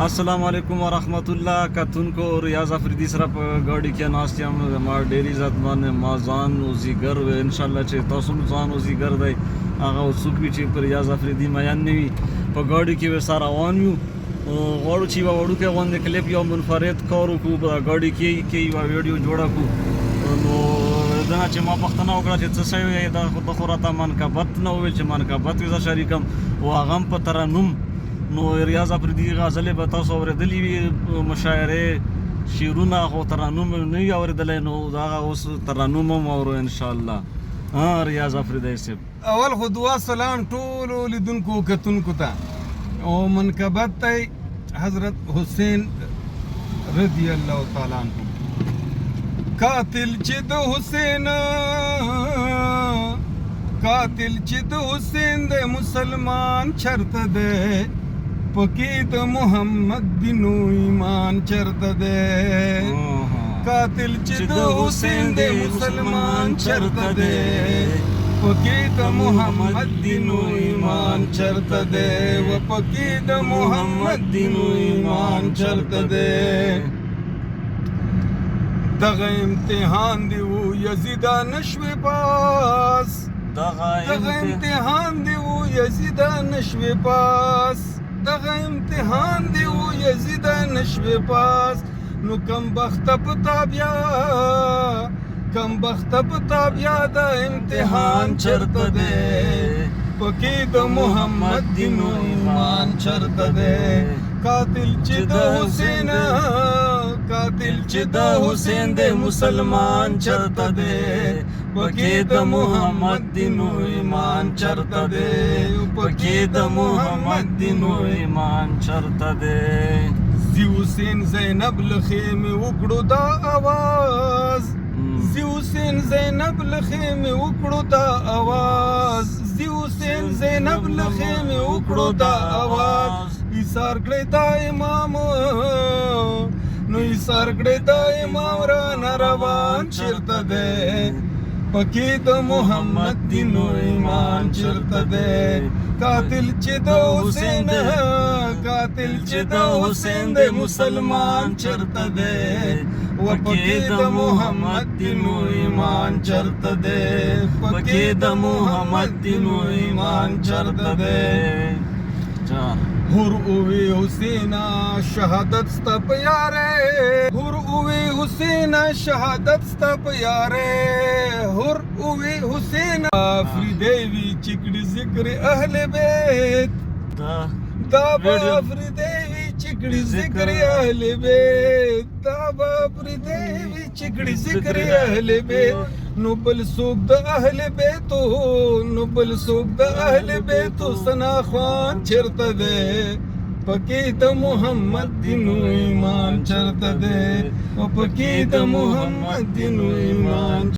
अस्सलाम वालेकुम वरहमतुल्लाह कतुनको रियाज अफरीदी सर په ګاډي کې ناست یم ما ډېری عزتمن ما ځان اوزیګر و ان شاء الله چې تاسو هم ځان اوزیګر دی هغه څوک وي چې پر ریاض افریدي میان نه وي په ګاډي کې وساره روان یو غواړو چې یوه وړوکی غوندې کلیپ یو منفرد کار وکړو په ګاډي کې یوه ویډیو جوړه کړو نو دا چې ما پوښتنه وکړه چې څه شی وی دا خو راته منکبت نه وویل چې منکبت وي زه شریکم و هغه هم په ترنم نو ریاض افریدي غزلې به تاسو اورېدلې وي مشاعرې شعرونه خو ترنم نه وي اورېدلی نو هغه اوس ترنم هم اورو انشاءالله ریاض افریدي صاحب اول خو دعا سلام ټولو لیدونکو کتونکو ته او منکبت ته حضرت حسین رضی الله تعالی عنہ قاتل چې د حسین د مسلمان چرته ده پکې د محمد دینو ایمان چرته ده قاتل چې د حسین د مسلمان چرته ده پکې د محمد دینو ایمان چرته ده و پکې د محمد دینو ایمان چرته ده دغه امتحان دی و یزیدا نشوي پاس دغه امتحان دی و یزیدا نشوي پاس دغه امتحان دی و یزیدا نشوي پاس نو کم بخت پتا بیا دا امتحان چرته ده پکې د محمد دینو ایمان چرته ده قاتل چې د حسین د مسلمان چرته ده پکې د محمد دینو ایمان چرته ده پکې د محمد دینو ایمان چرته ده زی حسین زینب لخیمه وکړو دا آواز زی حسین زینب لخیمه وکړو دا آواز زی حسین زینب لخیمه وکړو دا آواز ایثار کړی دا امام نو ایثار کړی دا امام را روان چرته ده پکې د محمد دینو ایمان چرته ده قاتل چې د حسین د مسلمان چرته ده و پکې د محمد دینو ایمان چرته ده پکې د محمد دینو ایمان چرته ده هر اوی حسینا شهادت ستا په یاره هر اوی حسینا شهادت ستا په یاره هر اوی حسینا افریدی وی چکړي ذکر اهل بیت دا با افریدی وی چکړي ذکر اهل بیت دا با افریدی وی چکړي ذکر اهل بیت نو بل سوق د اهل بیتو سنا خوان چرته ده پکې د محمد دینو ایمان چرته ده او پکې د محمد دینو ایمان